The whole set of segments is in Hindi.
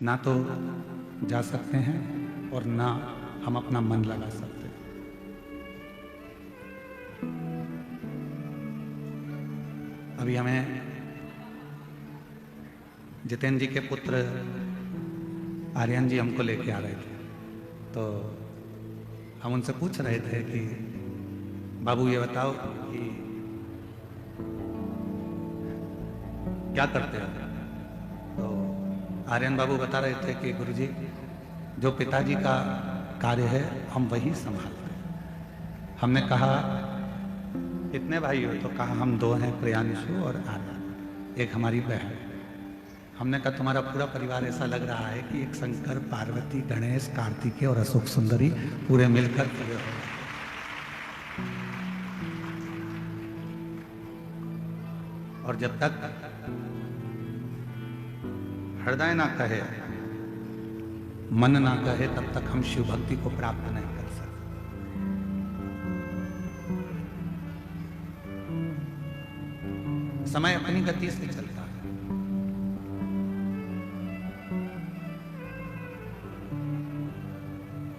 ना तो जा सकते हैं और ना हम अपना मन लगा सकते हैं। अभी हमें जितेंद्र जी के पुत्र आर्यन जी हमको लेके आ रहे थे, तो हम उनसे पूछ रहे थे कि बाबू ये बताओ कि क्या करते हो। तो आर्यन बाबू बता रहे थे कि गुरुजी जो पिताजी का कार्य है हम वही संभालते हैं। हमने कहा कितने भाई हो, तो कहा हम 2 हैं, प्रियांशु और आर्यन, एक हमारी बहन। हमने कहा तुम्हारा पूरा परिवार ऐसा लग रहा है कि एक शंकर, पार्वती, गणेश, कार्तिकेय और अशोक सुंदरी पूरे मिलकर पूरे हो। और जब तक हृदय ना कहे, मन ना कहे, तब तक हम शिव भक्ति को प्राप्त नहीं कर सकते। समय अपनी गति से चलता है।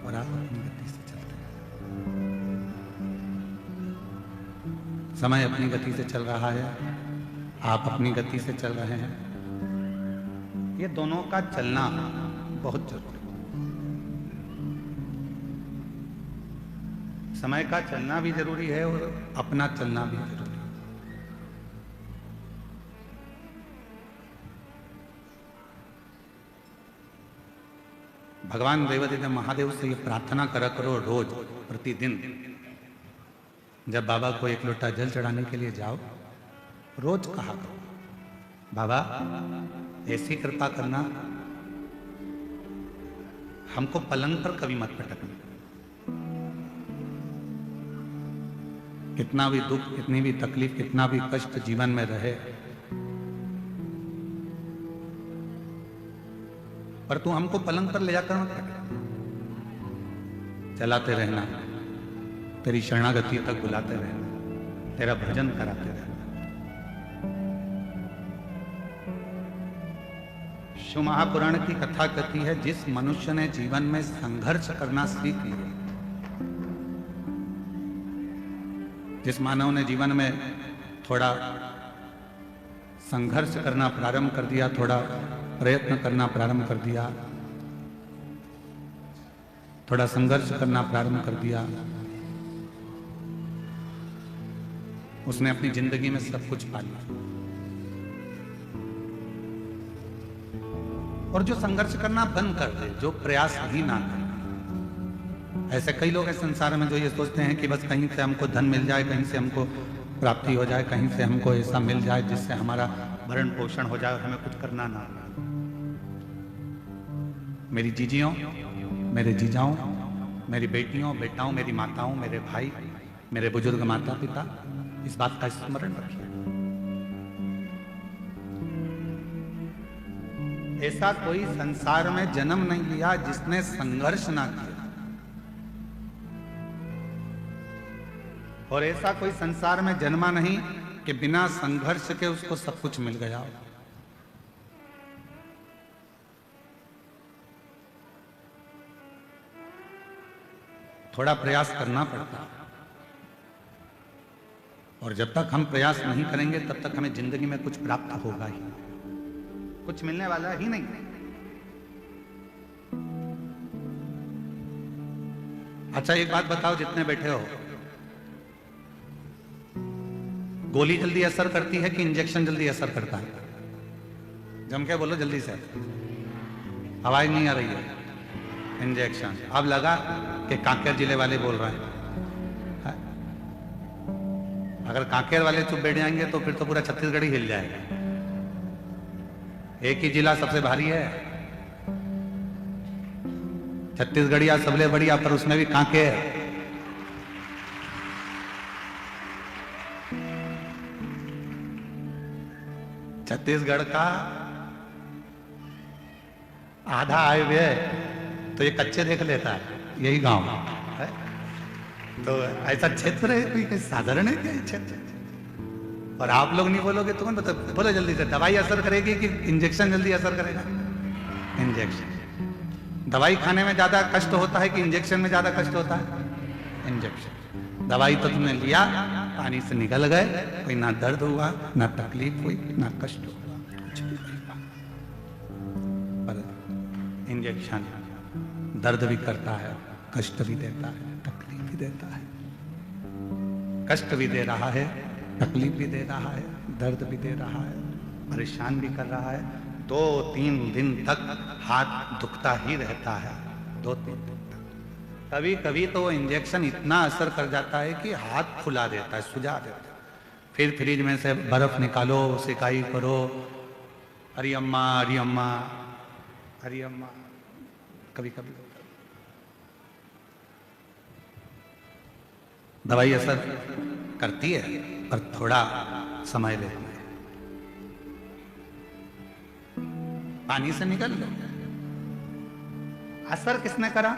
और आप अपनी गति से चलते हैं। समय अपनी गति से चल रहा है, आप अपनी गति से चल रहे हैं। ये दोनों का चलना बहुत जरूरी है। समय का चलना भी जरूरी है और अपना चलना भी जरूरी है। भगवान देवादिदेव महादेव से ये प्रार्थना करा करो रोज, प्रतिदिन। जब बाबा को 1 लोटा जल चढ़ाने के लिए जाओ, रोज कहा करो, बाबा ऐसी कृपा करना, हमको पलंग पर कभी मत पटकना। कितना भी दुख, कितनी भी तकलीफ, कितना भी कष्ट जीवन में रहे, पर तू हमको पलंग पर ले जाकर मत रख। चलाते रहना, तेरी शरणागति तक बुलाते रहना, तेरा भजन कराते रहना। शिव महापुराण की कथा कहती है, जिस मनुष्य ने जीवन में संघर्ष करना सीख लिया, जिस मानव ने जीवन में थोड़ा संघर्ष करना प्रारंभ कर दिया, थोड़ा प्रयत्न करना प्रारंभ कर दिया, थोड़ा संघर्ष करना प्रारंभ कर दिया, उसने अपनी जिंदगी में सब कुछ पा लिया। और जो संघर्ष करना बंद कर दे, जो प्रयास ही ना करे, ऐसे कई लोग हैं संसार में जो ये सोचते हैं कि बस कहीं से हमको धन मिल जाए, कहीं से हमको प्राप्ति हो जाए, कहीं से हमको ऐसा मिल जाए जिससे हमारा भरण पोषण हो जाए और हमें कुछ करना ना। मेरी जीजियों, मेरे जीजाओं, मेरी बेटियों, बेटाओं, मेरी माताओं, मेरे भाई, मेरे बुजुर्ग माता पिता, इस बात का स्मरण रखिए। ऐसा कोई संसार में जन्म नहीं लिया जिसने संघर्ष ना किया, और ऐसा कोई संसार में जन्मा नहीं कि बिना संघर्ष के उसको सब कुछ मिल गया। थोड़ा प्रयास करना पड़ता है, और जब तक हम प्रयास नहीं करेंगे तब तक हमें जिंदगी में कुछ प्राप्त होगा ही, कुछ मिलने वाला ही नहीं। अच्छा एक बात बताओ, जितने बैठे हो, गोली जल्दी असर करती है कि इंजेक्शन जल्दी असर करता है? जम के बोलो जल्दी से, आवाज नहीं आ रही है। इंजेक्शन। अब लगा कि कांकेर जिले वाले बोल रहे हैं। अगर कांकेर वाले चुप बैठ जाएंगे तो फिर तो पूरा छत्तीसगढ़ ही हिल जाएगा। एक ही जिला सबसे भारी है, छत्तीसगढ़िया सबले बढ़िया, पर उसमें भी कांकेर। छत्तीसगढ़ का आधा हाईवे तो ये कच्चे देख लेता है, यही गांव है। तो ऐसा क्षेत्र है कोई साधारण है क्या क्षेत्र? और आप लोग नहीं बोलोगे तो कौन बता? बोलो जल्दी से, दवाई असर करेगी कि इंजेक्शन जल्दी असर करेगा? इंजेक्शन। दवाई खाने में ज्यादा कष्ट होता है कि इंजेक्शन में ज्यादा कष्ट होता है? इंजेक्शन। दवाई तो तुमने लिया, पानी से निकल गए, कोई ना दर्द हुआ, ना तकलीफ हुई, ना कष्ट हुआ, कुछ भी नहीं हुआ। पर इंजेक्शन दर्द भी करता है, कष्ट भी देता है, तकलीफ भी देता है। कष्ट भी दे रहा है, तकलीफ भी दे रहा है, दर्द भी दे रहा है, परेशान भी कर रहा है। 2-3 दिन तक हाथ दुखता ही रहता है, 2-3 दिन तक। कभी कभी तो वो इंजेक्शन इतना असर कर जाता है कि हाथ फुला देता है, सुझा देता है। फिर फ्रिज में से बर्फ निकालो, सिकाई करो, अरे अम्मा, अरे अम्मा, अरे अम्मा, कभी कभी होता है। दवाई असर करती है पर थोड़ा समय लेती है। पानी से निकल लो। असर किसने करा?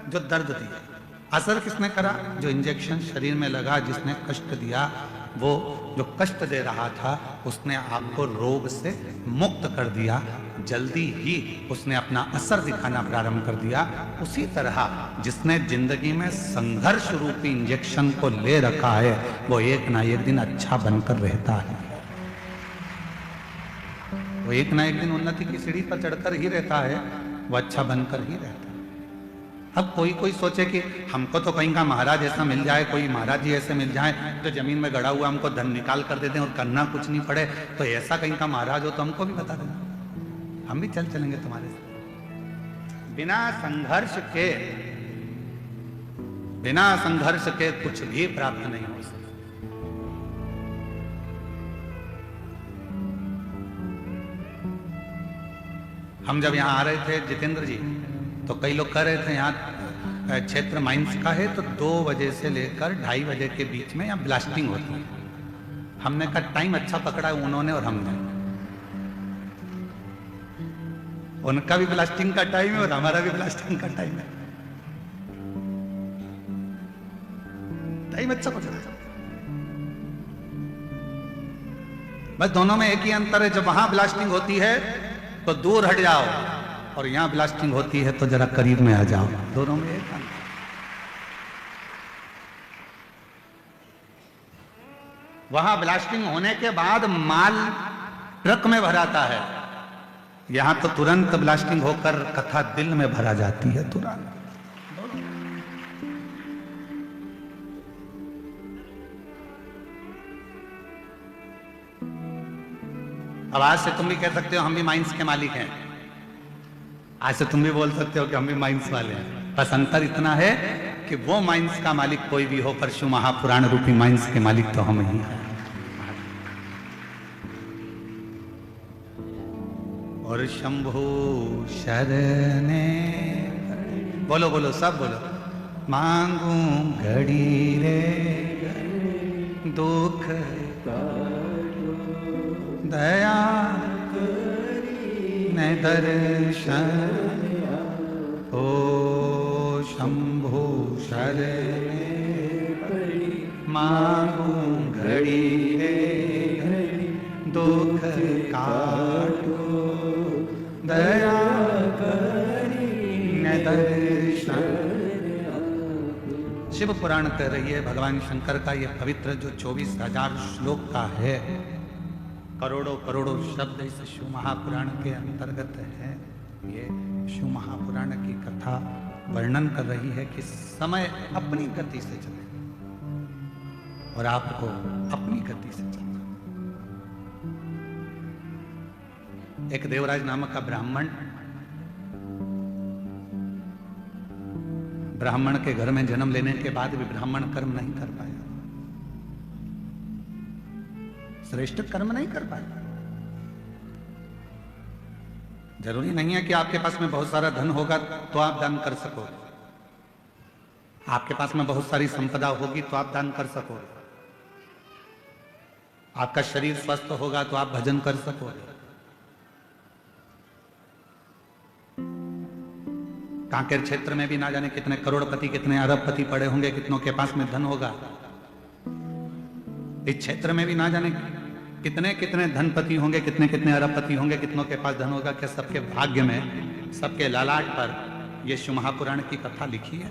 जो दर्द दिया। असर किसने करा? जो इंजेक्शन शरीर में लगा, जिसने कष्ट दिया। वो जो कष्ट दे रहा था उसने आपको रोग से मुक्त कर दिया, जल्दी ही उसने अपना असर दिखाना प्रारंभ कर दिया। उसी तरह जिसने जिंदगी में संघर्ष रूपी इंजेक्शन को ले रखा है वो एक ना एक दिन अच्छा बनकर रहता है। वो एक ना एक दिन उन्नति की सीढ़ी पर चढ़कर ही रहता है, वो अच्छा बनकर ही रहता है। अब कोई कोई सोचे कि हमको तो कहीं का महाराज ऐसा मिल जाए, कोई महाराज जी ऐसे मिल जाए जो जमीन में गड़ा हुआ हमको धन निकाल कर दे दें और करना कुछ नहीं पड़े, तो ऐसा कहीं का महाराज हो तो हमको भी बता देना, हम भी चल चलेंगे तुम्हारे साथ। बिना संघर्ष के कुछ भी प्राप्त नहीं हो सकता। हम जब यहाँ आ रहे थे जितेंद्र जी, तो कई लोग कह रहे थे यहाँ क्षेत्र माइंस का है तो 2 बजे से लेकर 2:30 बजे के बीच में यहाँ ब्लास्टिंग होती है। हमने कहा टाइम अच्छा पकड़ा है उन्होंने और हमने। उनका भी ब्लास्टिंग का टाइम है और हमारा भी ब्लास्टिंग का टाइम है। टाइम अच्छा पकड़ा है। बस दोनों में एक ही अंतर है, जब वहां ब्लास्टिंग होती है तो दूर हट जाओ और यहां ब्लास्टिंग होती है तो जरा करीब में आ जाओ। दोनों में एक अंतर। वहां ब्लास्टिंग होने के बाद माल ट्रक में भराता है, यहां तो तुरंत ब्लास्टिंग होकर कथा दिल में भरा जाती है तुरंत। अब आज से तुम भी कह सकते हो हम भी माइंस के मालिक हैं। आज से तुम भी बोल सकते हो कि हम भी माइंस वाले हैं। बस अंतर इतना है कि वो माइंस का मालिक कोई भी हो, परशु महापुराण रूपी माइंस के मालिक तो हम ही हैं। और शंभु शरणे, बोलो बोलो सब बोलो, मांगू घड़ी रे दुख दया ने दर्शन, ओ शंभु शरणे मांगू घड़ी रे दुख काटो दया ने दर्शन। शिव पुराण कह रही है भगवान शंकर का ये पवित्र जो 24,000 श्लोक का है, करोड़ों करोड़ों शब्द इस शिव महापुराण के अंतर्गत है। ये शिव महापुराण की कथा वर्णन कर रही है कि समय अपनी गति से चले और आपको अपनी गति से चलना। एक देवराज नामक का ब्राह्मण के घर में जन्म लेने के बाद भी ब्राह्मण कर्म नहीं कर पाया, श्रेष्ठ कर्म नहीं कर पाया। जरूरी नहीं है कि आपके पास में बहुत सारा धन होगा तो आप दान कर सकोगे, आपके पास में बहुत सारी संपदा होगी तो आप दान कर सकोगे, आपका शरीर स्वस्थ होगा तो आप भजन कर सकोगे। कांकेर क्षेत्र में भी ना जाने कितने करोड़पति कितने अरबपति पड़े होंगे, कितनों के पास में धन होगा। इस क्षेत्र में भी ना जाने कितने कितने धनपति होंगे, कितने कितने अरबपति होंगे, कितनों के पास धन होगा। क्या सबके भाग्य में सबके ललाट पर ये शिव महापुराण की कथा लिखी है।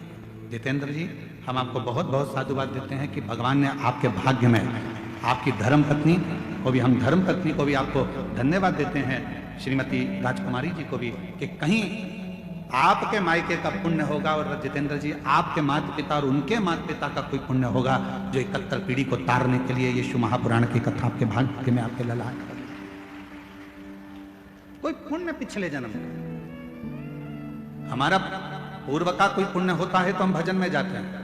जितेंद्र जी, हम आपको बहुत बहुत साधुवाद देते हैं कि भगवान ने आपके भाग्य में आपकी धर्म पत्नी को भी, हम धर्म पत्नी को भी आपको धन्यवाद देते हैं, श्रीमती राजकुमारी जी को भी, कि कहीं आपके मायके का पुण्य होगा और जितेंद्र जी आपके माता पिता और उनके माता पिता का कोई पुण्य होगा जो 71 पीढ़ी को तारने के लिए ये शिव महापुराण की कथा आपके भाग्य में आपके ललाट कर, कोई पुण्य पिछले जन्म का। हमारा पूर्व का कोई पुण्य होता है तो हम भजन में जाते हैं,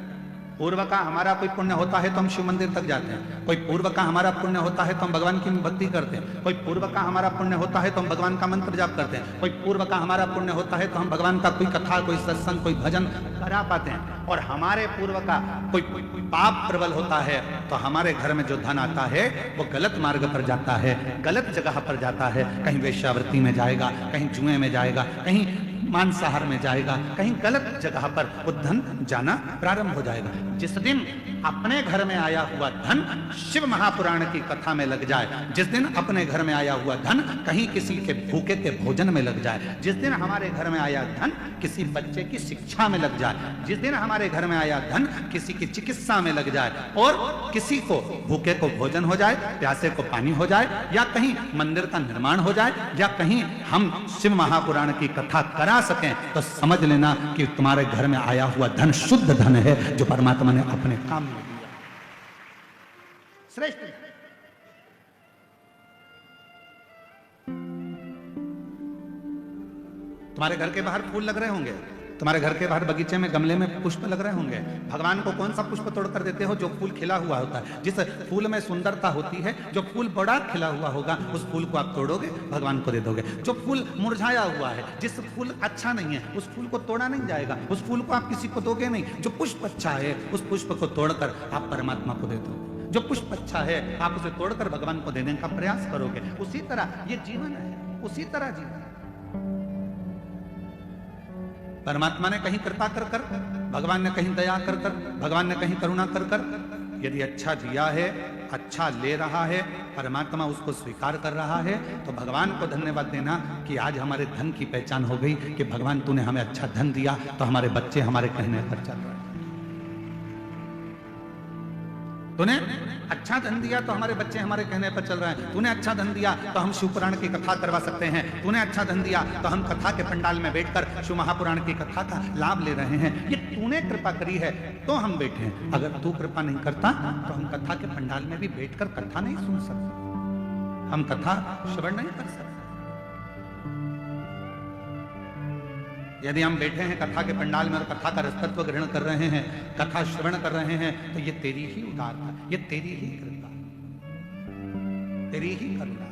पूर्व का हमारा कोई पुण्य होता है तो हम शिव मंदिर तक जाते हैं, कोई पूर्व का हमारा पुण्य होता है तो हम भगवान की भक्ति करते हैं, कोई पूर्व का हमारा पुण्य होता है तो हम भगवान का मंत्र जाप करते हैं, कोई पूर्व का हमारा पुण्य होता है तो हम भगवान का कोई कथा, कोई सत्संग, कोई भजन करा पाते हैं। और हमारे पूर्व का कोई पाप प्रबल होता है तो हमारे घर में जो धन आता है वो गलत मार्ग पर जाता है, गलत जगह पर जाता है, कहीं वेश्यावृत्ति में जाएगा, कहीं जुए में जाएगा, कहीं मांसाहार में जाएगा, कहीं गलत जगह पर वो धन जाना प्रारंभ हो जाएगा। जिस दिन अपने घर में आया हुआ धन शिव महापुराण की कथा में लग जाए, जिस दिन अपने घर में आया हुआ धन कहीं किसी के भूखे के भोजन में लग जाए, जिस दिन हमारे घर में आया धन किसी बच्चे की शिक्षा में लग जाए, जिस दिन हमारे घर में आया धन किसी की चिकित्सा में लग जाए, और किसी को भूखे को भोजन हो जाए, प्यासे को पानी हो जाए, या कहीं मंदिर का निर्माण हो जाए, या कहीं हम शिव महापुराण की कथा करा सकें, तो समझ लेना कि तुम्हारे घर में आया हुआ धन शुद्ध धन है जो परमात्मा ने अपने काम में दिया। श्रेष्ठ तुम्हारे घर के बाहर फूल लग रहे होंगे, तुम्हारे घर के बाहर बगीचे में गमले में पुष्प लग रहे होंगे। भगवान को कौन सा पुष्प तोड़ कर देते हो? जो फूल खिला हुआ होता है, जिस फूल में सुंदरता होती है, जो फूल बड़ा खिला हुआ होगा उस फूल को आप तोड़ोगे, भगवान को दे दोगे। जो फूल मुरझाया हुआ है, जिस फूल अच्छा नहीं है, उस फूल को तोड़ा नहीं जाएगा, उस फूल को आप किसी को दोगे नहीं। जो पुष्प अच्छा है उस पुष्प को तोड़कर आप परमात्मा को दे दोगे। जो पुष्प अच्छा है आप उसे तोड़कर भगवान को देने का प्रयास करोगे। उसी तरह ये जीवन है, उसी तरह जीवन। परमात्मा ने कहीं कृपा कर कर, भगवान ने कहीं दया कर कर, भगवान ने कहीं करुणा कर कर, यदि अच्छा दिया है, अच्छा ले रहा है, परमात्मा उसको स्वीकार कर रहा है, तो भगवान को धन्यवाद देना कि आज हमारे धन की पहचान हो गई कि भगवान तूने हमें अच्छा धन दिया तो हमारे बच्चे हमारे कहने पर चल रहे हैं। तूने अच्छा धन दिया तो हमारे बच्चे हमारे कहने पर चल रहे हैं। तूने अच्छा धन दिया तो हम शिव पुराण की कथा करवा सकते हैं। तूने अच्छा धन दिया तो हम कथा के पंडाल में बैठकर शिव महापुराण की कथा का लाभ ले रहे हैं। ये तूने कृपा करी है तो हम बैठे हैं। अगर तू कृपा नहीं करता तो हम कथा के पंडाल में भी बैठकर कथा नहीं सुन सकते, हम कथा श्रवण नहीं कर सकते। यदि हम बैठे हैं कथा के पंडाल में और कथा का रसतत्व ग्रहण कर रहे हैं, कथा श्रवण कर रहे हैं, तो ये तेरी ही उदारता, ये तेरी ही कृपा, तेरी ही करुणा।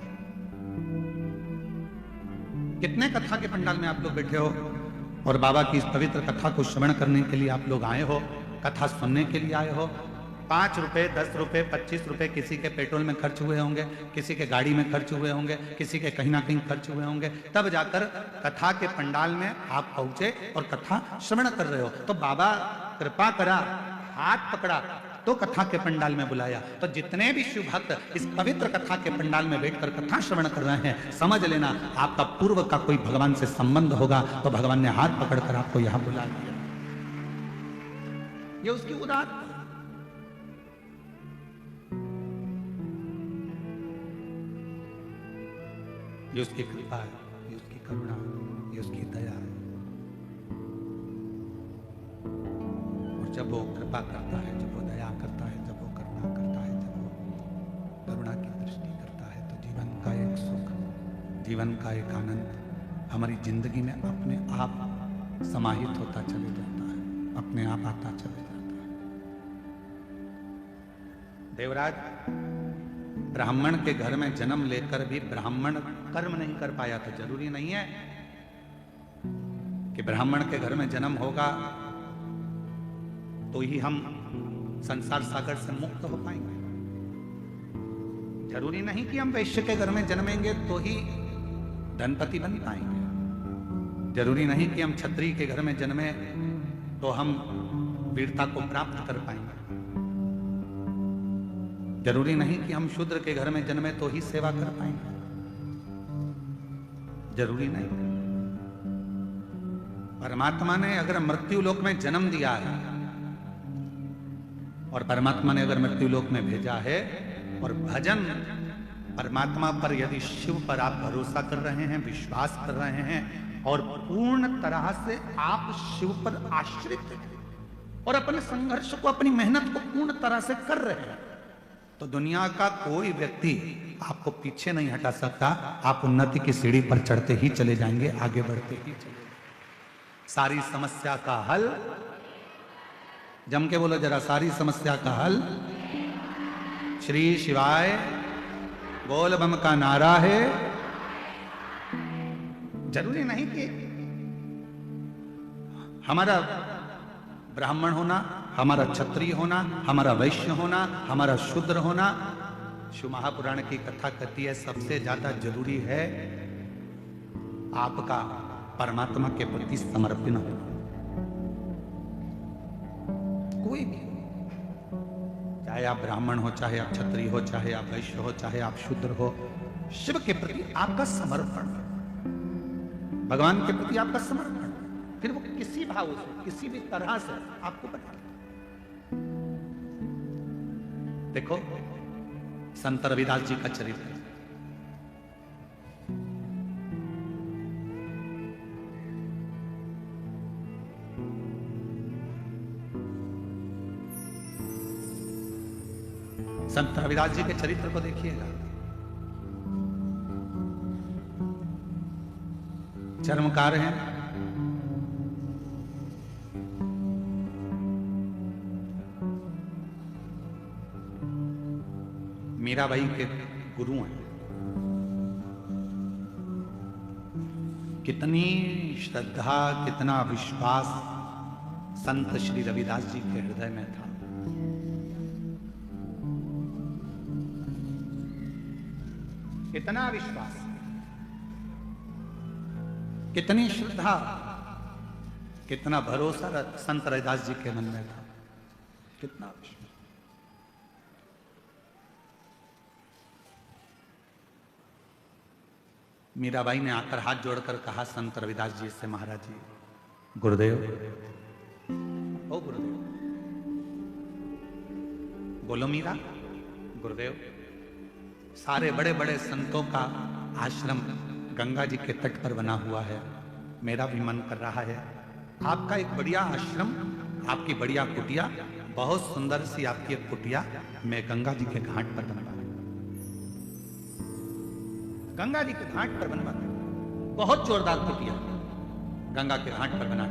कितने कथा के पंडाल में आप लोग बैठे हो और बाबा की इस पवित्र कथा को श्रवण करने के लिए आप लोग आए हो, कथा सुनने के लिए आए हो। 5 रुपए, 10 रुपए, 25 रुपए किसी के पेट्रोल में खर्च हुए होंगे, किसी के गाड़ी में खर्च हुए होंगे, किसी के कहीं ना कहीं खर्च हुए होंगे, तब जाकर कथा के पंडाल में आप पहुंचे और कथा श्रवण कर रहे हो। तो बाबा कृपा करा, हाथ पकड़ा तो कथा के पंडाल में बुलाया। तो जितने भी शिव भक्त इस पवित्र कथा के पंडाल में बैठकर कथा श्रवण कर रहे हैं, समझ लेना आपका पूर्व का कोई भगवान से संबंध होगा तो भगवान ने हाथ पकड़कर आपको यहां बुला दिया। ये उसकी उदारता, ये उसकी कृपा है, ये उसकी करुणा है, ये उसकी दया है। और जब वो कृपा करता है, जब वो दया करता है, जब वो करुणा करता है, जब वो करुणा की दृष्टि करता है, तो जीवन का एक सुख, जीवन का एक आनंद हमारी जिंदगी में अपने आप समाहित होता चले जाता है, अपने आप आता चले जाता है। देवराज ब्राह्मण के घर में जन्म लेकर भी ब्राह्मण कर्म नहीं कर पाया, तो जरूरी नहीं है कि ब्राह्मण के घर में जन्म होगा तो ही हम संसार सागर से मुक्त हो पाएंगे। जरूरी नहीं कि हम वैश्य के घर में जन्मेंगे तो ही धनपति बन पाएंगे। जरूरी नहीं कि हम क्षत्रिय के घर में जन्मे तो हम वीरता को प्राप्त कर पाएंगे। जरूरी नहीं कि हम शूद्र के घर में जन्मे तो ही सेवा कर पाएंगे। जरूरी नहीं। परमात्मा ने अगर मृत्यु लोक में जन्म दिया है और परमात्मा ने अगर मृत्यु लोक में भेजा है, और भजन परमात्मा पर यदि शिव पर आप भरोसा कर रहे हैं, विश्वास कर रहे हैं और पूर्ण तरह से आप शिव पर आश्रित हैं और अपने संघर्ष को, अपनी मेहनत को पूर्ण तरह से कर रहे हैं, तो दुनिया का कोई व्यक्ति आपको पीछे नहीं हटा सकता। आप उन्नति की सीढ़ी पर चढ़ते ही चले जाएंगे, आगे बढ़ते ही चले जाएंगे। सारी समस्या का हल, जम के बोलो जरा, सारी समस्या का हल श्री शिवाय बोल बम का नारा है। जरूरी नहीं कि हमारा ब्राह्मण होना, हमारा क्षत्रिय होना, हमारा वैश्य होना, हमारा शूद्र होना। शिव महापुराण की कथा कहती है सबसे ज्यादा जरूरी है आपका परमात्मा के प्रति समर्पण होना। कोई भी, चाहे आप ब्राह्मण हो, चाहे आप क्षत्रिय हो, चाहे आप वैश्य हो, चाहे आप शूद्र हो, शिव के प्रति आपका समर्पण, भगवान के प्रति आपका समर्पण, फिर वो किसी भाव से, किसी भी तरह से आपको बना। देखो संत रविदास जी का चरित्र, संत रविदास जी के चरित्र को देखिएगा। चर्मकार हैं, मीराबाई के गुरु हैं। कितनी श्रद्धा, कितना विश्वास संत श्री रविदास जी के हृदय में था। कितना विश्वास, कितनी श्रद्धा, कितना भरोसा संत रविदास जी के मन में था। कितना विश्वास। मीराबाई ने आकर हाथ जोड़कर कहा संत रविदास जी से, महाराज जी, गुरुदेव, ओ गुरुदेव, बोलो मीरा। गुरुदेव, सारे बड़े बड़े संतों का आश्रम गंगा जी के तट पर बना हुआ है, मेरा भी मन कर रहा है आपका एक बढ़िया आश्रम, आपकी बढ़िया कुटिया, बहुत सुंदर सी आपकी एक कुटिया मैं गंगा जी के घाट पर बनवा, गंगा जी के घाट पर बनवा, बहुत जोरदार कुटिया गंगा के घाट पर बना।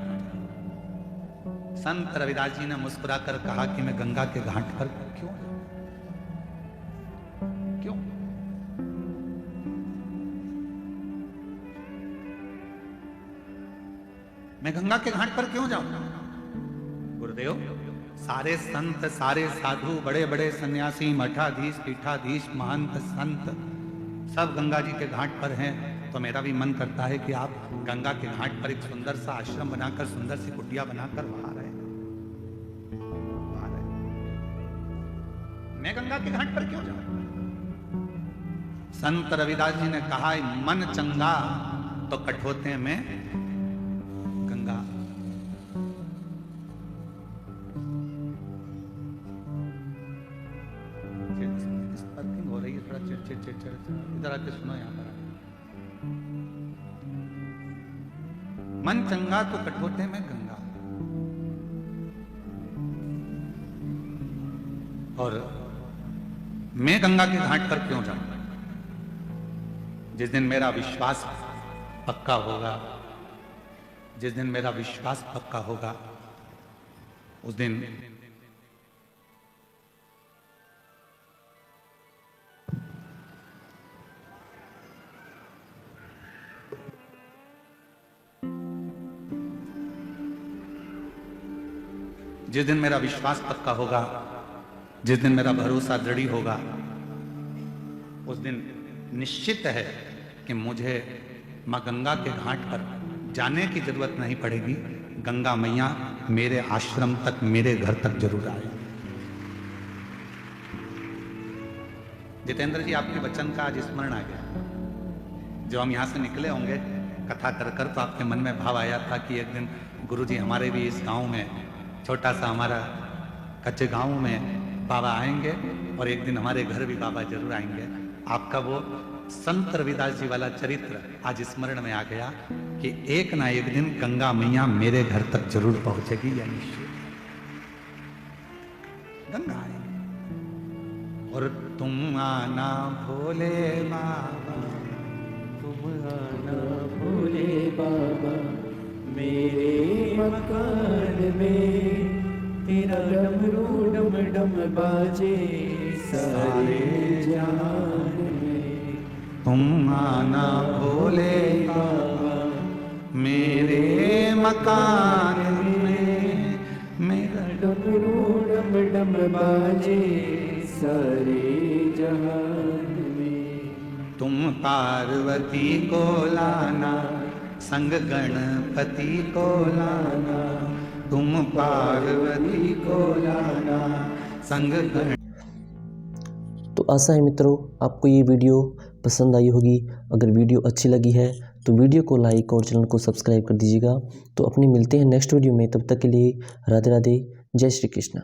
संत रविदास जी ने मुस्कुराकर कहा कि मैं गंगा के घाट पर क्यों, क्यों? मैं गंगा के घाट पर क्यों जाऊं? गुरुदेव, सारे संत, सारे साधु, बड़े बड़े सन्यासी, मठाधीश, पीठाधीश, महंत, संत सब गंगा जी के घाट पर हैं, तो मेरा भी मन करता है कि आप गंगा के घाट पर एक सुंदर सा आश्रम बनाकर, सुंदर सी कुटिया बनाकर वहां रहे। मैं गंगा के घाट पर क्यों जाऊं? संत रविदास जी ने कहा, मन चंगा तो कठोते में गंगा। स्पर्किंग हो रही है, थोड़ा चिड़चिड़, इधर आके सुनो। यहां पर मन चंगा तो कठोते में गंगा। और मैं गंगा के घाट पर क्यों जाऊं? जिस दिन मेरा विश्वास पक्का होगा, जिस दिन मेरा विश्वास पक्का होगा, उस दिन जिस दिन मेरा विश्वास पक्का होगा, जिस दिन मेरा भरोसा दृढ़ होगा, उस दिन निश्चित है कि मुझे मां गंगा के घाट पर जाने की जरूरत नहीं पड़ेगी। गंगा मैया मेरे आश्रम तक, मेरे घर तक जरूर आए। जितेंद्र जी, आपके वचन का आज स्मरण आ गया। जब हम यहां से निकले होंगे कथा कर कर तो आपके मन में भाव आया था कि एक दिन गुरुजी हमारे भी इस गांव में, छोटा सा हमारा कच्चे गांव में बाबा आएंगे और एक दिन हमारे घर भी बाबा जरूर आएंगे। आपका वो संत रविदास जी वाला चरित्र आज स्मरण में आ गया कि एक ना एक दिन गंगा मैया मेरे घर तक जरूर पहुंचेगी या निश्चय गंगा आएगी। और तुम आना भोले बाबा, तुम आना भोले बाबा मेरे मकान में, तेरा डमरू डम डम बाजे सारे जहान में। तुम आना भोले बाबा मेरे मकान में, मेरा डमरू डम डम बाजे सारे जहान में। तुम पार्वती को लाना, संग गणपति को लाना, तुम पार्वती को लाना, संग गण। तो आशा है मित्रों आपको ये वीडियो पसंद आई होगी। अगर वीडियो अच्छी लगी है तो वीडियो को लाइक और चैनल को सब्सक्राइब कर दीजिएगा। तो अपने मिलते हैं नेक्स्ट वीडियो में, तब तक के लिए राधे राधे, जय श्री कृष्ण।